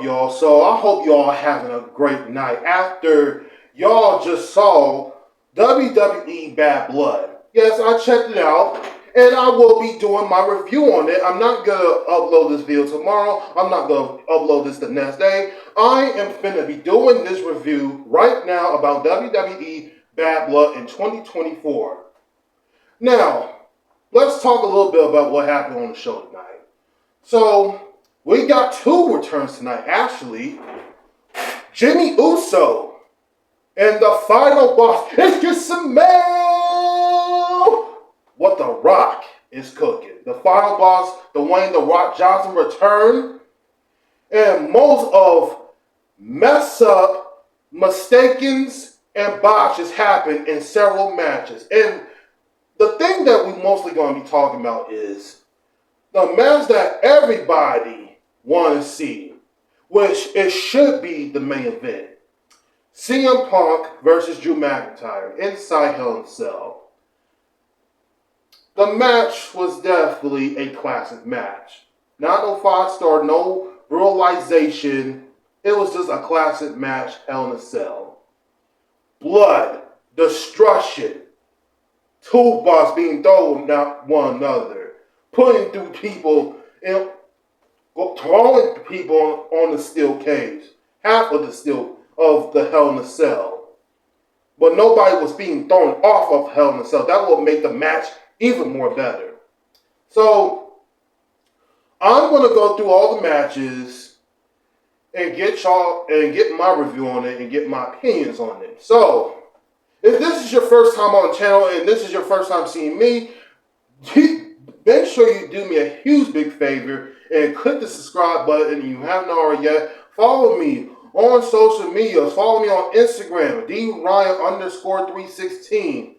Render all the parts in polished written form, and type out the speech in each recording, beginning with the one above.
up, y'all? So I hope y'all having a great night after y'all just saw WWE Bad Blood. Yes, I checked it out, and I will be doing my review on it. I'm not going to upload this video tomorrow. I'm not going to upload this the next day. I am going to be doing this review right now about WWE Bad Blood in 2024. Now, let's talk a little bit about what happened on the show tonight. So, we got two returns tonight, actually. Jimmy Uso and the final boss. Let's get some mail! What The Rock is cooking. The final boss, Dwayne The Rock Johnson, returned. And most of mess up, mistakes, and botches happened in several matches. And the thing that we mostly going to be talking about is the match that everybody want to see, which it should be the main event. CM Punk versus Drew McIntyre inside Hell in a Cell. The match was definitely a classic match. Not no 5-star, no realization. It was just a classic match, Hell in a Cell. Blood, destruction, toolbox being thrown at one another, putting through people and throwing people on the steel cage, half of the steel of the Hell in a Cell. But nobody was being thrown off of Hell in a Cell. That will make the match even more better. So, I'm going to go through all the matches and get my review on it and get my opinions on it. So, if this is your first time on the channel and this is your first time seeing me, make sure you do me a huge big favor and click the subscribe button if you haven't already yet. Follow me on social media. Follow me on Instagram, DRyan_316.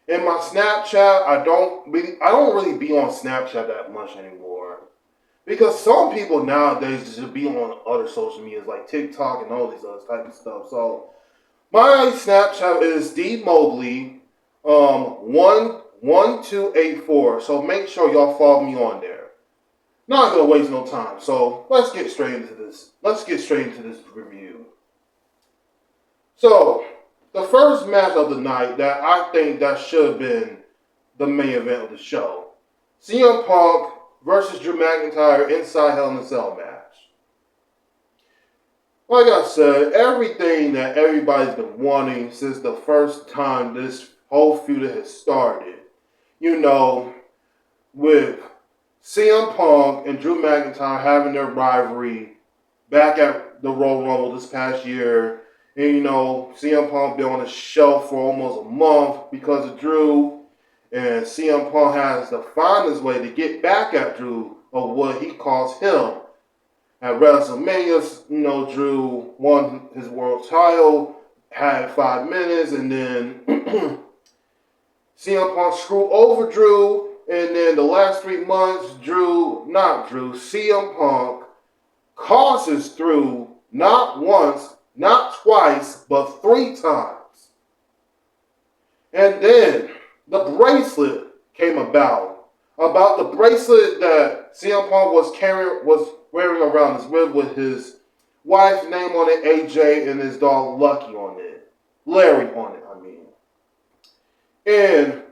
In my Snapchat, I don't really be on Snapchat that much anymore. Because some people nowadays just be on other social medias like TikTok and all these other type of stuff. So my Snapchat is dmobley1284. So make sure y'all follow me on there. Not gonna waste no time, so let's get straight into this. Let's get straight into this review. So, the first match of the night that I think that should have been the main event of the show. CM Punk versus Drew McIntyre inside Hell in a Cell match. Like I said, everything that everybody's been wanting since the first time this whole feud has started. You know, with CM Punk and Drew McIntyre having their rivalry back at the Royal Rumble this past year. And, you know, CM Punk been on the shelf for almost a month because of Drew. And CM Punk has to find his way to get back at Drew, or what he calls him. At WrestleMania, you know, Drew won his world title, had 5 minutes, and then CM Punk screwed over Drew. And then the last 3 months, CM Punk causes Drew not once, not twice, but 3 times. And then the bracelet came about. About the bracelet that CM Punk was wearing around his rib with his wife's name on it, AJ, and his dog Lucky on it. Larry on it, I mean. And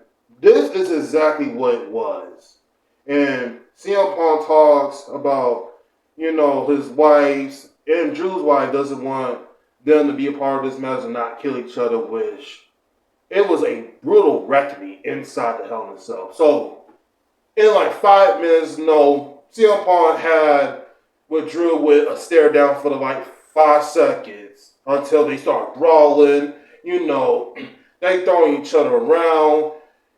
this is exactly what it was. And CM Punk talks about, you know, his wife's, and Drew's wife doesn't want them to be a part of this match and not kill each other, which it was a brutal reckoning inside the Hell in a Cell. So, in like 5 minutes, CM Punk had with Drew with a stare down for like 5 seconds until they start brawling. You know, they throwing each other around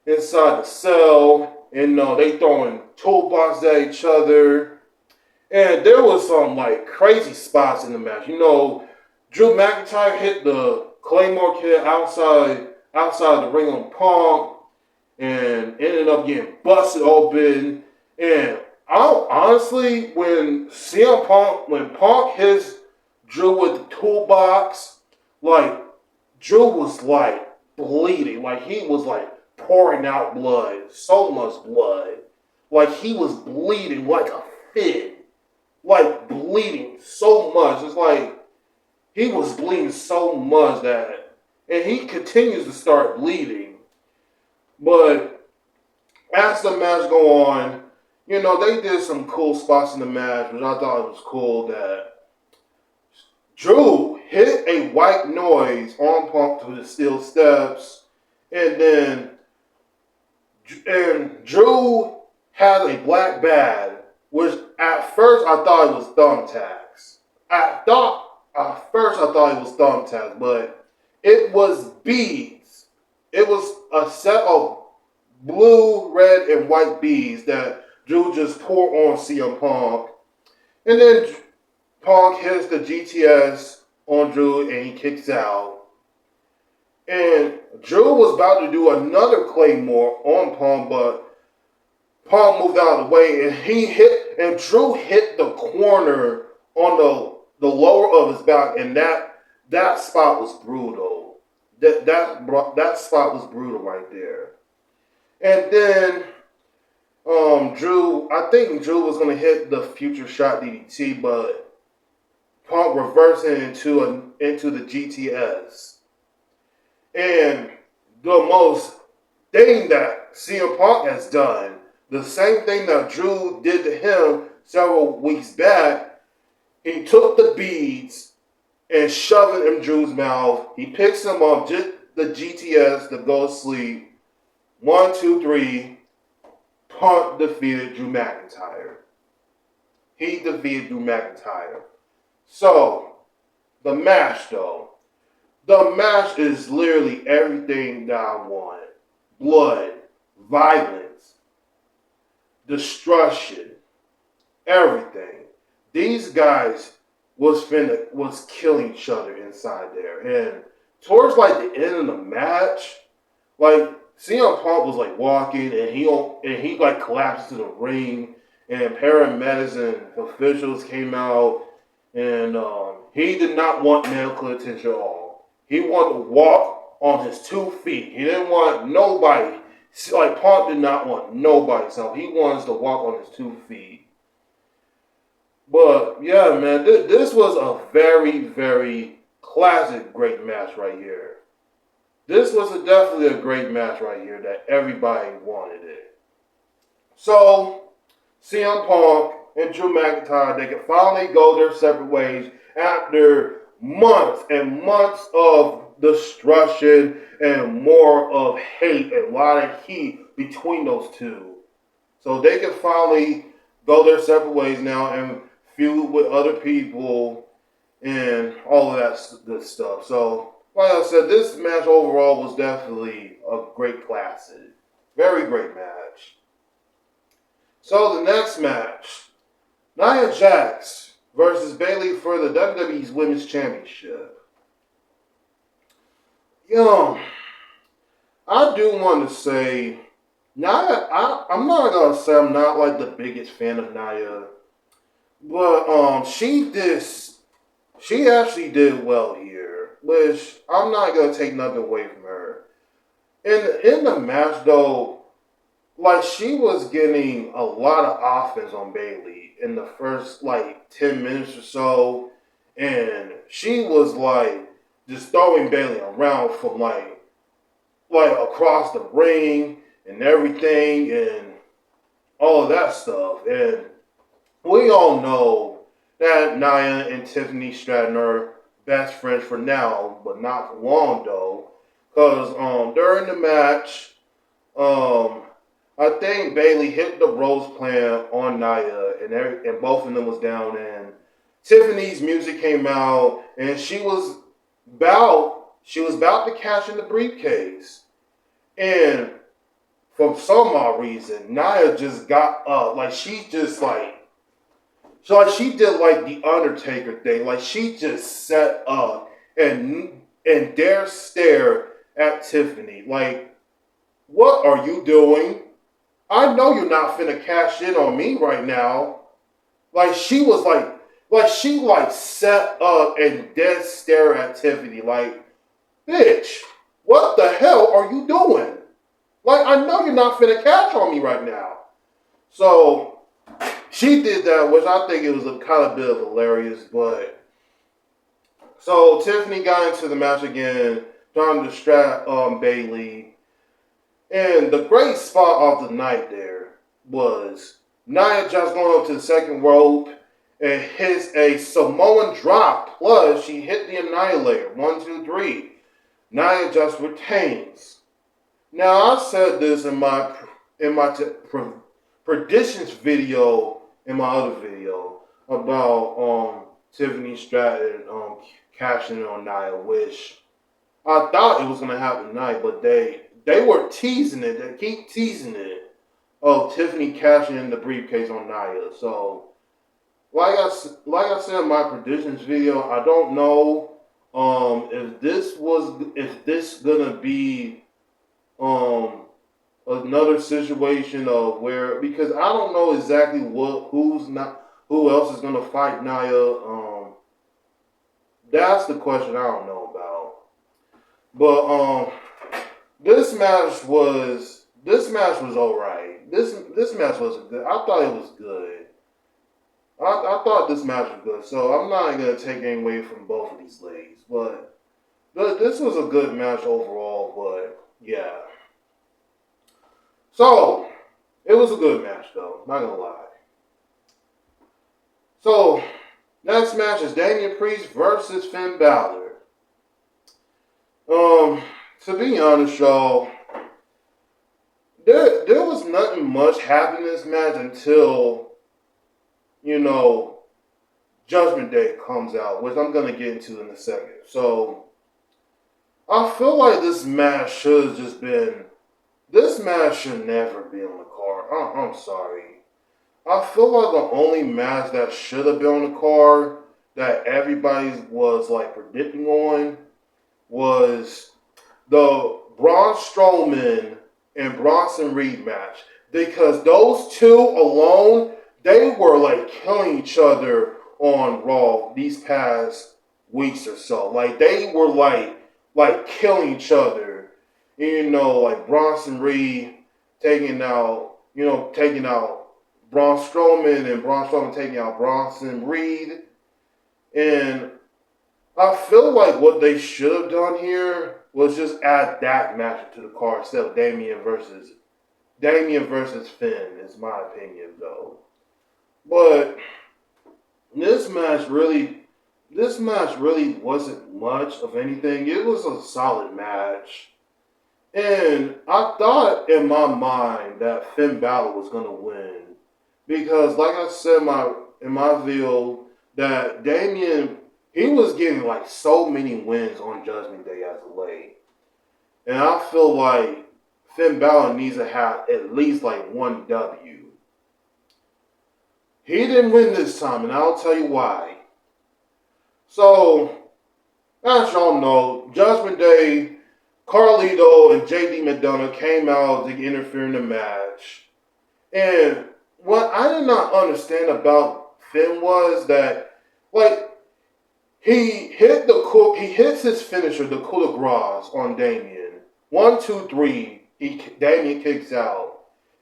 inside the cell, and they throwing toolboxes at each other. And there was some like crazy spots in the match. You know, Drew McIntyre hit the Claymore kick outside the ring on Punk and ended up getting busted open. And honestly, when Punk hits Drew with the toolbox, like Drew was like bleeding, like he was like pouring out blood, so much blood, like he was bleeding like a fish. like bleeding so much. It's like he was bleeding so much that, and he continues to start bleeding. But as the match go on, you know, they did some cool spots in the match, which I thought it was cool that Drew hit a white noise on Punk to the steel steps, and Drew had a black bag, which at first I thought it was thumbtacks. At first I thought it was thumbtacks, but it was beads. It was a set of blue, red, and white beads that Drew just poured on CM Punk. And then Punk hits the GTS on Drew and he kicks out. And Drew was about to do another Claymore on Punk, but Punk moved out of the way and Drew hit the corner on the lower of his back, and that spot was brutal. That spot was brutal right there. And then I think Drew was gonna hit the future shot DDT, but Punk reversed it into the GTS. And the most thing that CM Punk has done, the same thing that Drew did to him several weeks back, he took the beads and shoved it in Drew's mouth. He picks him up, just the GTS to go to sleep. 1, 2, 3. Punk defeated Drew McIntyre. He defeated Drew McIntyre. So, the match though. The match is literally everything that I want. Blood, violence, destruction, everything. These guys was killing each other inside there. And towards like the end of the match, like CM Punk was like walking and he like collapsed to the ring, and paramedics and officials came out, and he did not want medical attention at all. He wanted to walk on his 2 feet. He didn't want nobody. Like Punk did not want nobody, so he wants to walk on his 2 feet. But yeah, man, this was a very, very classic great match right here. This was definitely a great match right here that everybody wanted it. So, CM Punk and Drew McIntyre, they can finally go their separate ways after months and months of destruction and more of hate and a lot of heat between those two. So they can finally go their separate ways now and feud with other people and all of that good stuff. So, like I said, this match overall was definitely a great classic. Very great match. So the next match, Nia Jax versus Bayley for the WWE's Women's Championship. I do want to say, I'm not going to say I'm not like the biggest fan of Nia, but she actually did well here, which I'm not going to take nothing away from her. In the match though, like she was getting a lot of offense on Bayley in the first like 10 minutes or so, and she was like just throwing Bayley around from like across the ring and everything and all of that stuff. And we all know that Nia and Tiffany Stratton are best friends for now, but not for long though, because during the match, I think Bayley hit the Rhodes plan on Nia, and both of them was down. And Tiffany's music came out, and she was about to cash in the briefcase. And for some odd reason, Nia just got up, like she did like the Undertaker thing, like she just sat up and dare stare at Tiffany, like, what are you doing? I know you're not finna cash in on me right now. Like she was she sat up and dead stare at Tiffany like, bitch, what the hell are you doing? Like, I know you're not finna cash on me right now. So she did that, which I think it was a kind of bit of hilarious. But so Tiffany got into the match again, trying to distract Bayley. And the great spot of the night there was Nia Jax going up to the second rope and hits a Samoan drop. Plus, she hit the Annihilator. 1, 2, 3. Nia Jax retains. Now, I said this in my predictions video, in my other video, about Tiffany Stratton cashing in on Nia, which I thought it was going to happen tonight, but they were teasing it. They keep teasing it of Tiffany cashing in the briefcase on Nia. So, like I said in my predictions video, I don't know if this gonna be another situation of where, because I don't know exactly who else is gonna fight Nia. That's the question I don't know about. But this match was alright. This match wasn't good. I thought it was good. I thought this match was good, so I'm not gonna take anything away from both of these ladies. But this was a good match overall. But yeah, so it was a good match though. Not gonna lie. So next match is Damien Priest versus Finn Balor. To be honest, y'all, there was nothing much happening in this match until, Judgment Day comes out, which I'm going to get into in a second. So, I feel like this match should never be on the card. I'm sorry. I feel like the only match that should have been on the card that everybody was, predicting on was the Braun Strowman and Bronson Reed match. Because those two alone, they were killing each other on Raw these past weeks or so. They were killing each other. Bronson Reed taking out Braun Strowman, and Braun Strowman taking out Bronson Reed. And I feel like what they should have done here was just add that match to the card instead of Damien versus Finn, is my opinion though. But this match really wasn't much of anything. It was a solid match. And I thought in my mind that Finn Balor was going to win. Because like I said in my video, that Damien, he was getting so many wins on Judgment Day as of late. And I feel like Finn Balor needs to have at least one W. He didn't win this time, and I'll tell you why. So, as y'all know, Judgment Day, Carlito and JD McDonough came out to interfere in the match. And what I did not understand about Finn was that, he hits his finisher, the coup de grace, on Damien. 1, 2, 3, Damien kicks out.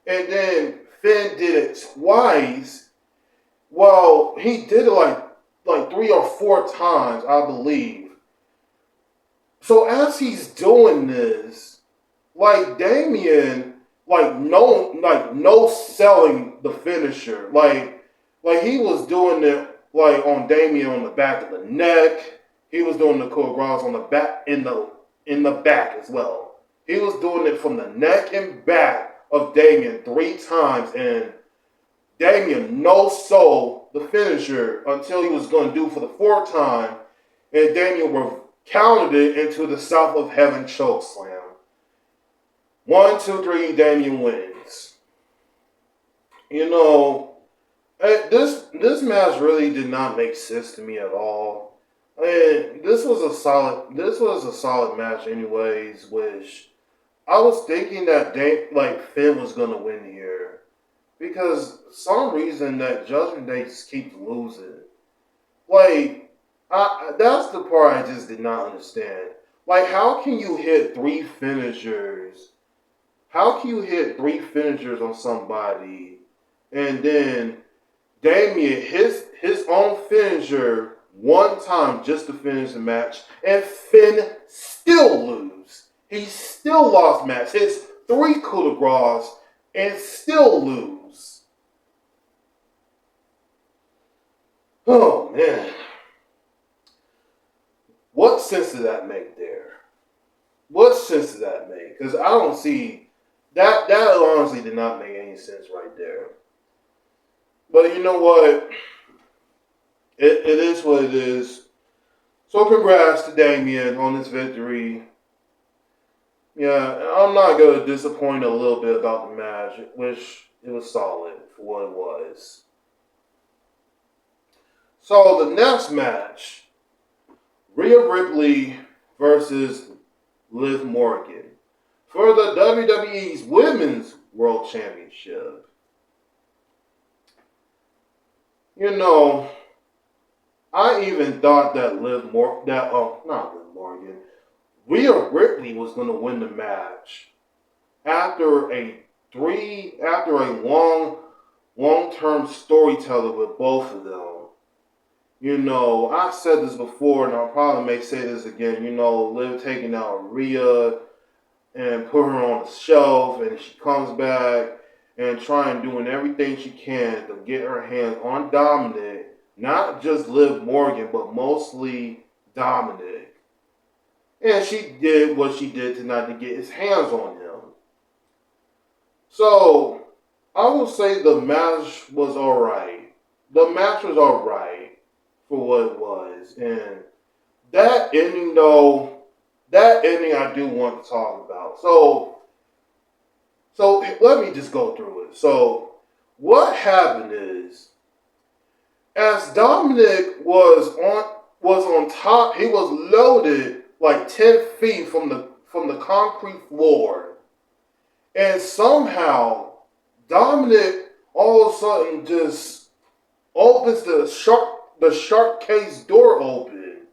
And then Finn did it twice. Well, he did it 3 or 4 times, I believe. So as he's doing this, Damien, no selling the finisher. He was doing it on Damien on the back of the neck. He was doing the coup de grace on the back, in the back as well. He was doing it from the neck and back of Damien 3 times, and Damien no-sold the finisher until he was going to do for the 4th time, and Damien counted it into the South of Heaven chokeslam. 1, 2, 3, Damien wins. This match really did not make sense to me at all. And this was a solid match anyways, which I was thinking that Finn was gonna win here. Because some reason that Judgment Day just keeps losing. That's the part I just did not understand. How can you hit 3 finishers? How can you hit 3 finishers on somebody and then Damien his own finisher one time just to finish the match, and Finn still lose. He still lost match. His 3 coup de grace and still lose. Oh man. What sense does that make there? What sense does that make? Because I don't see that honestly did not make any sense right there. But you know what? It is what it is. So congrats to Damien on this victory. Yeah, I'm not going to disappoint a little bit about the match, which it was solid for what it was. So the next match, Rhea Ripley versus Liv Morgan for the WWE's Women's World Championship. You know, I even thought that Rhea Ripley was going to win the match after a long-term storyteller with both of them. You know, I said this before, and I probably may say this again. You know, Liv taking out Rhea and put her on the shelf, and she comes back and trying doing everything she can to get her hands on Dominic. Not just Liv Morgan, but mostly Dominic. And she did what she did tonight to get his hands on him. So, I will say the match was alright. The match was alright for what it was. And that ending, though, I do want to talk about. So let me just go through it. So, what happened is, as Dominic was on top, he was loaded like 10 feet from the concrete floor. And somehow Dominic all of a sudden just opens the shark case door open.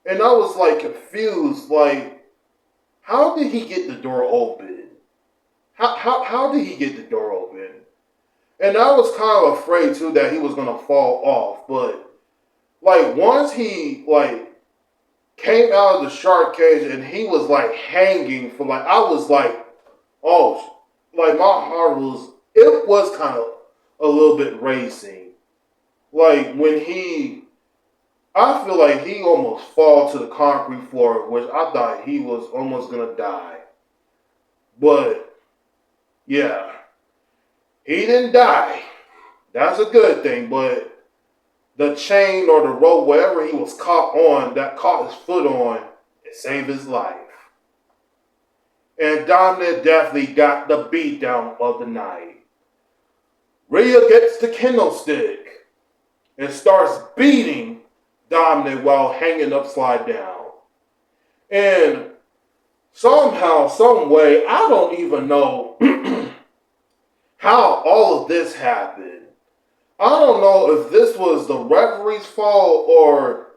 And I was like confused, like, how did he get the door open? How did he get the door open? And I was kind of afraid too that he was gonna fall off, but like once he like came out of the shark cage and he was like hanging for like, I was like, oh, like my heart was kind of a little bit racing. Like when I feel like he almost fall to the concrete floor, which I thought he was almost gonna die. But yeah, he didn't die. That's a good thing, but the chain or the rope, whatever he was caught his foot on, it saved his life. And Dominic definitely got the beatdown of the night. Rhea gets the kendo stick and starts beating Dominic while hanging upside down. And somehow, some way, I don't even know how all of this happened. I don't know if this was the referee's fault or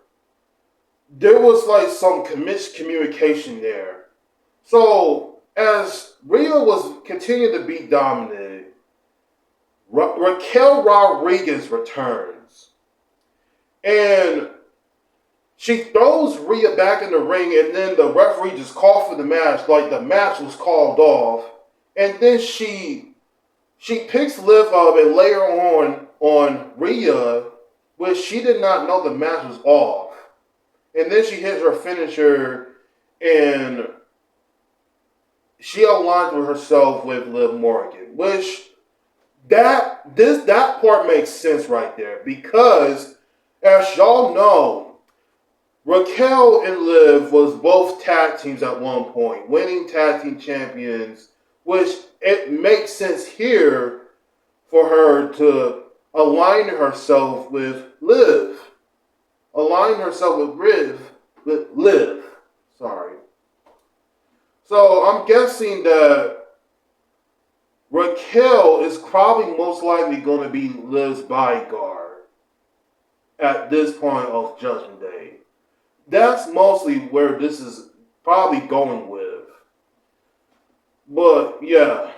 there was like some miscommunication there. So as Rhea was continuing to beat Dominic, Raquel Rodriguez returns. And she throws Rhea back in the ring, and then the referee just called for the match, like the match was called off. And then she picks Liv up and lay her on Rhea, which she did not know the match was off. And then she hits her finisher, and she aligns with herself with Liv Morgan, which that part makes sense right there, because as y'all know, Raquel and Liv was both tag teams at one point, winning tag team champions, which it makes sense here for her to align herself with Liv. Align herself with Liv. Sorry. So I'm guessing that Raquel is probably most likely going to be Liv's bodyguard at this point of Judgment Day. That's mostly where this is probably going with. But yeah,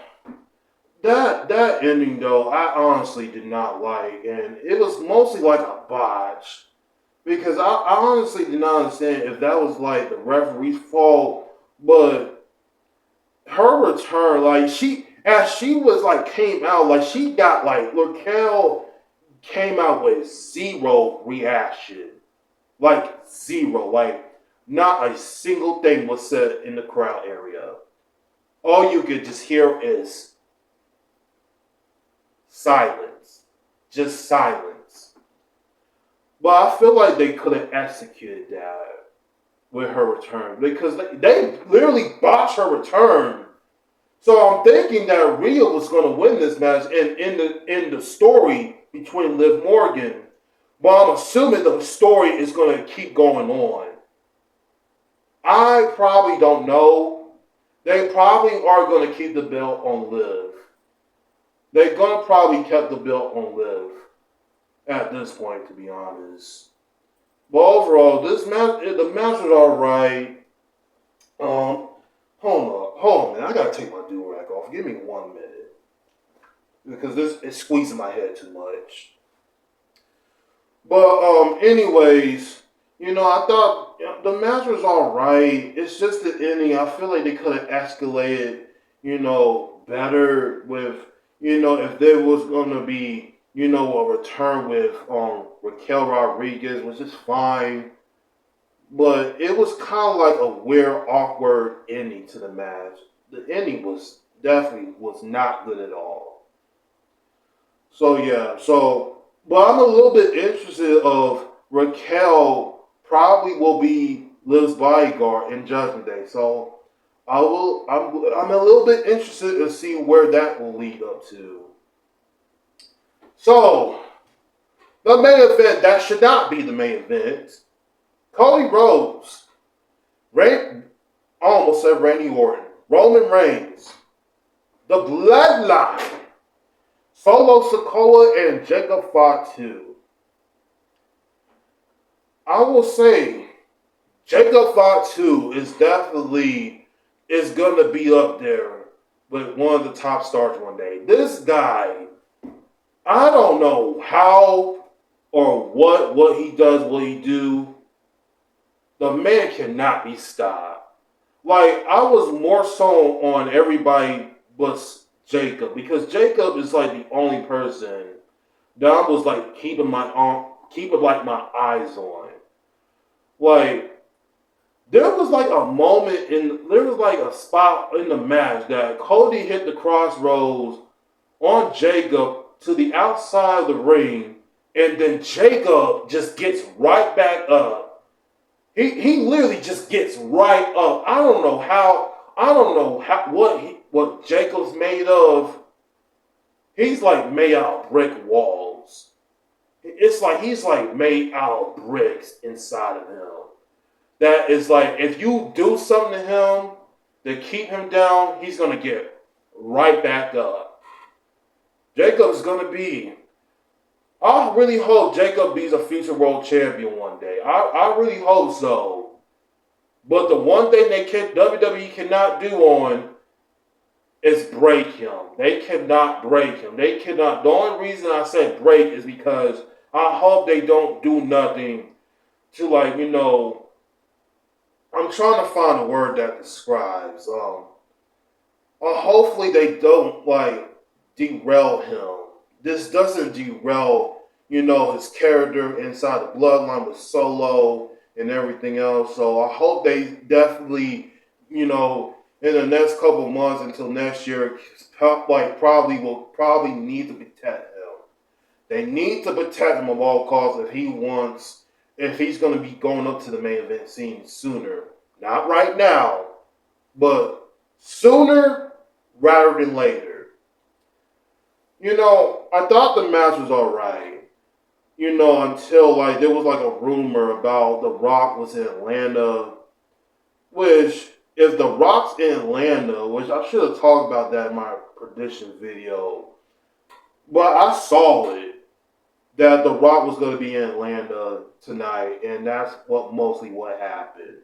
that ending though, I honestly did not like, and it was mostly like a botch because I honestly did not understand if that was like the referee's fault, but her return, like she was like came out like she got like Raquel came out with zero reaction, like zero, like not a single thing was said in the crowd area. All you could just hear is silence, just silence. But I feel like they could have executed that with her return because they literally botched her return. So I'm thinking that Rhea was going to win this match and in the story between Liv Morgan. But I'm assuming the story is going to keep going on. I probably don't know. They probably are going to keep the belt on Liv. They're going to probably keep the belt on Liv at this point, to be honest. But overall, the match was alright. Hold on, man. I gotta take my do-rag off. Give me 1 minute. Because this is squeezing my head too much. But, anyways, I thought the match was alright. It's just the ending. I feel like they could have escalated, better with, if there was going to be, a return with Raquel Rodriguez, which is fine. But it was kind of like a weird, awkward ending to the match. The ending was definitely was not good at all. So yeah, but I'm a little bit interested of Raquel probably will be Liv's bodyguard in Judgment Day. So I'm a little bit interested to see where that will lead up to. So the main event that should not be the main event. Cody Rhodes, I almost said Randy Orton, Roman Reigns, the Bloodline, Solo Sikoa, and Jacob Fatu. I will say, Jacob Fatu is definitely going to be up there with one of the top stars one day. This guy, I don't know how or what he does, what he do. The man cannot be stopped. Like, I was more so on everybody but Jacob because Jacob is like the only person that I was like keeping my eyes on. Like, there was like a moment there was like a spot in the match that Cody hit the crossroads on Jacob to the outside of the ring, and then Jacob just gets right back up. He literally just gets right up. I don't know what Jacob's made of. He's like made out of brick walls. It's like he's like made out of bricks inside of him. That is like if you do something to him to keep him down, he's gonna get right back up. Jacob's gonna be. I really hope Jacob be's a future world champion one day. I really hope so. But the one thing WWE cannot do on is break him. They cannot break him. They cannot. The only reason I said break is because I hope they don't do nothing to I'm trying to find a word that describes. Hopefully they don't derail him. This doesn't derail, his character inside the Bloodline with Solo and everything else. So I hope they definitely, in the next couple of months until next year, probably need to protect him. They need to protect him of all costs if he's going to be going up to the main event scene sooner. Not right now, but sooner rather than later. I thought the match was alright. Until there was a rumor about The Rock was in Atlanta. Which, if The Rock's in Atlanta, which I should have talked about that in my prediction video. But I saw it. That The Rock was going to be in Atlanta tonight. And that's mostly what happened.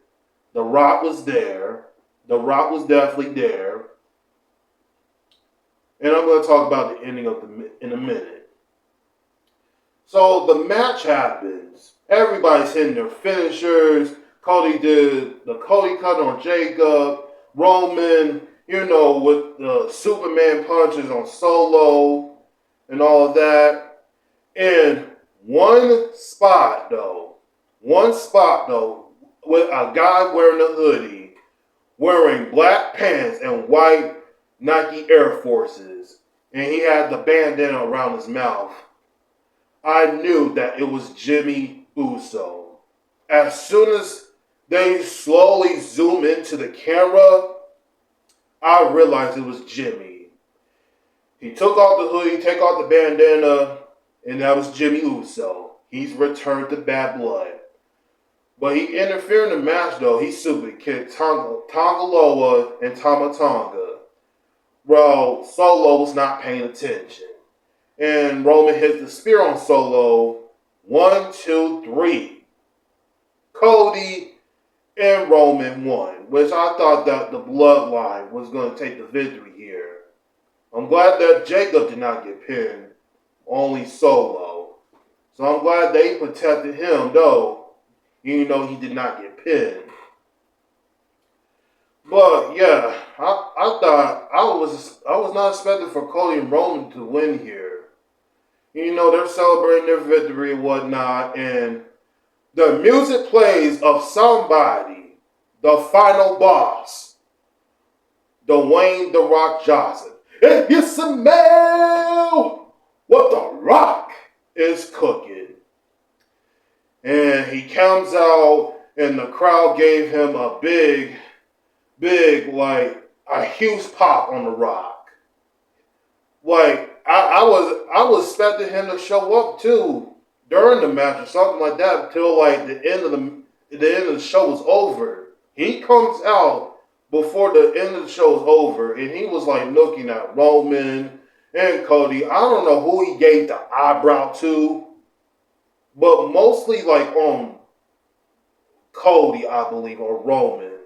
The Rock was there. The Rock was definitely there. And I'm going to talk about the ending of in a minute. So the match happens. Everybody's hitting their finishers. Cody did the Cody cut on Jacob. Roman, with the Superman punches on Solo and all of that. And one spot though, with a guy wearing a hoodie, wearing black pants and white Nike Air Forces, and he had the bandana around his mouth. I knew that it was Jimmy Uso. As soon as they slowly zoom into the camera, I realized it was Jimmy. He took off the hoodie, take off the bandana, and that was Jimmy Uso. He's returned to Bad Blood. But he interfered in the match, though. He super kicked Tonga Loa and Tama Tonga. Well, Solo was not paying attention. And Roman hit the spear on Solo. 1, 2, 3. Cody and Roman won, which I thought that the Bloodline was going to take the victory here. I'm glad that Jacob did not get pinned, only Solo. So I'm glad they protected him, though, even though he did not get pinned. But yeah, I thought I was not expecting for Cody and Roman to win here. They're celebrating their victory and whatnot, and the music plays of somebody, the final boss, Dwayne "The Rock" Johnson. If you smell what The Rock is cooking. And he comes out, and the crowd gave him a big, like, a huge pop on The Rock. Like, I was expecting him to show up too during the match or something like that until like the end of the show was over. He comes out before the end of the show is over, and he was like looking at Roman and Cody. I don't know who he gave the eyebrow to, but mostly like on Cody, I believe, or Roman.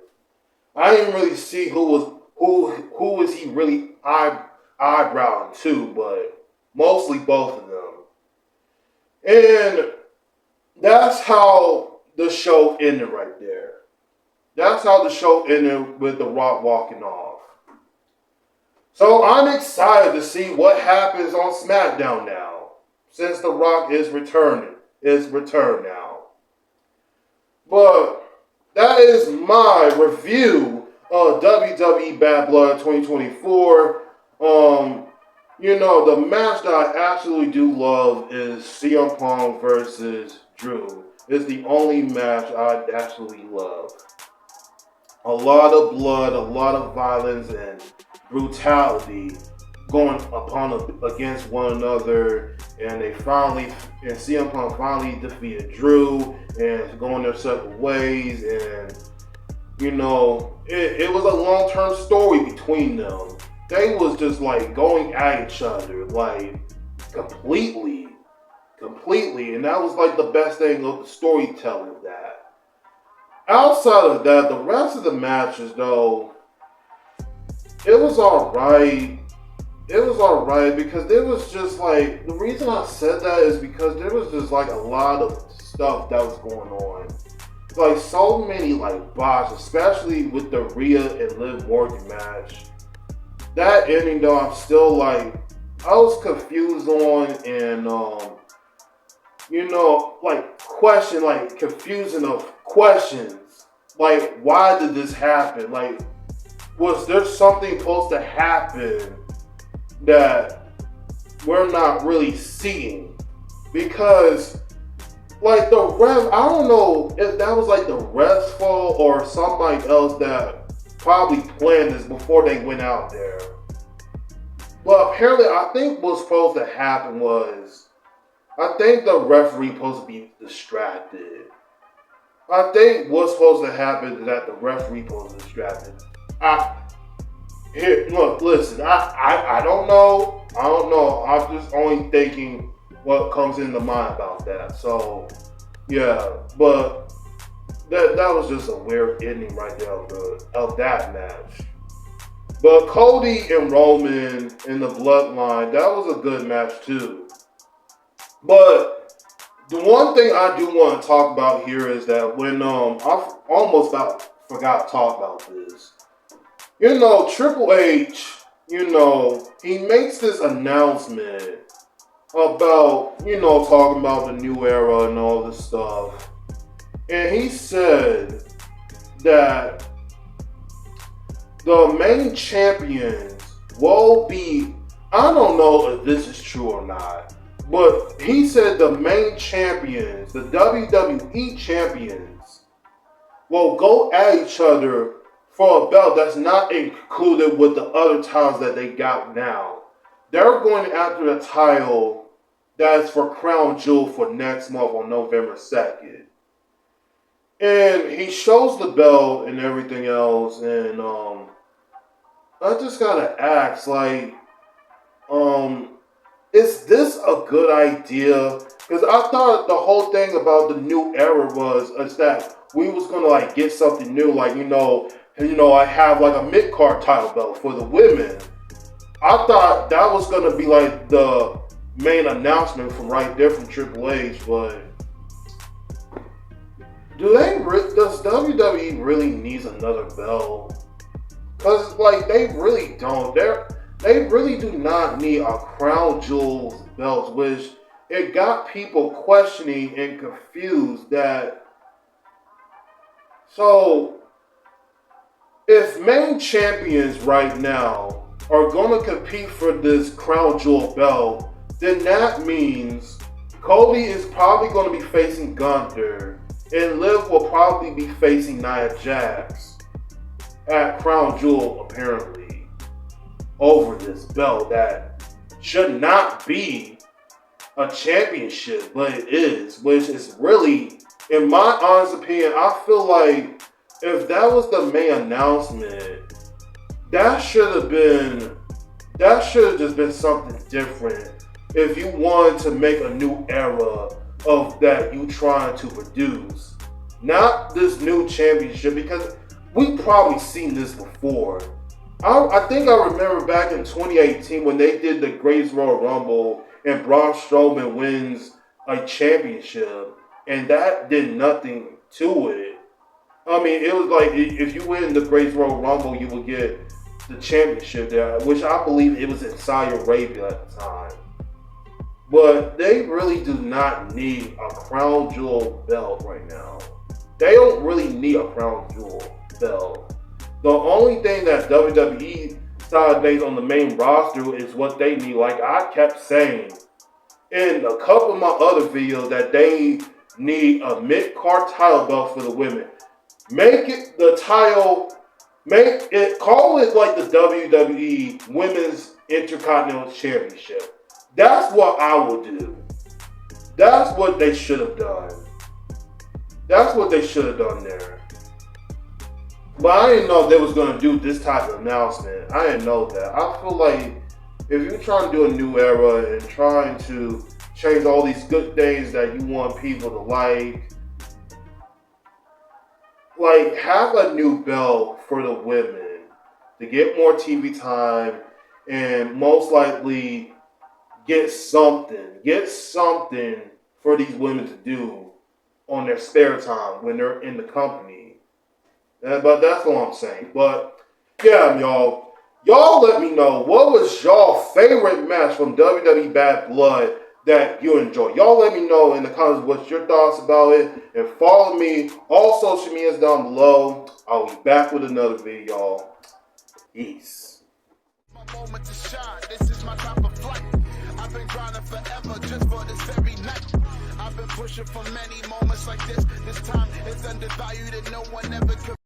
I didn't really see who was he really eyebrowing to, but mostly both of them. And that's how the show ended right there. That's how the show ended with The Rock walking off. So I'm excited to see what happens on SmackDown now, since The Rock is returned now. But that is my review of WWE Bad Blood 2024. The match that I absolutely do love is CM Punk versus Drew. It's the only match I absolutely love. A lot of blood, a lot of violence, and brutality going against one another, and CM Punk finally defeated Drew and going their separate ways, and it was a long-term story between them. They was just like going at each other like completely, and that was like the best thing of the storytelling of that. Outside of that, the rest of the matches though, it was alright. Because there was just like, the reason I said that is because there was just like a lot of stuff that was going on. Like so many like botches, especially with the Rhea and Liv Morgan match. That ending though, I'm still like, I was confused on, and confusing of questions. Like, why did this happen? Like, was there something supposed to happen that we're not really seeing? Because, like, the ref, I don't know if that was like the ref's fault or somebody else that probably planned this before they went out there. But apparently, I think what's supposed to happen was, I think the referee supposed to be distracted. I think what's supposed to happen is that the referee supposed to be distracted. Listen, I don't know. I'm just only thinking what comes into mind about that. So, yeah, but that was just a weird ending right there of that match. But Cody and Roman in the Bloodline, that was a good match too. But the one thing I do want to talk about here is that when I almost forgot to talk about this. You know, Triple H, you know, he makes this announcement about, you know, talking about the new era and all this stuff. And he said that the main champions will be, I don't know if this is true or not, but he said the main champions, the WWE champions, will go at each other for a belt that's not included with the other titles that they got now. They're going after a title that's for Crown Jewel for next month on November 2nd. And he shows the belt and everything else, and I just gotta ask, like, is this a good idea? Because I thought the whole thing about the new era is that we was gonna like get something new, like you know, I have like a mid-card title belt for the women. I thought that was gonna be like the main announcement from right there from Triple H, but does WWE really needs another belt? Because like they really don't. They really do not need a Crown Jewel belt, which it got people questioning and confused that. So if main champions right now are going to compete for this Crown Jewel belt, then that means Cody is probably going to be facing Gunther, and Liv will probably be facing Nia Jax at Crown Jewel, apparently, over this belt that should not be a championship, but it is, which is really, in my honest opinion, I feel like if that was the main announcement, that should have just been something different. If you wanted to make a new era of that you trying to produce, not this new championship, because we probably seen this before. I think I remember back in 2018 when they did the Greatest Royal Rumble and Braun Strowman wins a championship, and that did nothing to it. I mean, it was like if you win the Greatest Royal Rumble, you would get the championship there, which I believe it was in Saudi Arabia at the time. But they really do not need a Crown Jewel belt right now. They don't really need a Crown Jewel belt. The only thing that WWE nowadays on the main roster is what they need. Like I kept saying in a couple of my other videos, that they need a mid-card title belt for the women. Make it the title, call it like the WWE Women's Intercontinental Championship. That's what I would do. That's what they should have done. That's what they should have done there. But I didn't know they was going to do this type of announcement. I didn't know that. I feel like if you're trying to do a new era and trying to change all these good things that you want people to like have a new belt for the women to get more TV time and most likely get something for these women to do on their spare time when they're in the company. But that's all I'm saying. But yeah, y'all let me know, what was y'all favorite match from WWE Bad Blood that you enjoy? Y'all let me know in the comments what's your thoughts about it. And follow me all social medias down below. I'll be back with another video, y'all. Peace. My moment to shine. This is my time of flight. I've been grinding forever just for this very night. I've been pushing for many moments like this. This time is undervalued and no one ever could.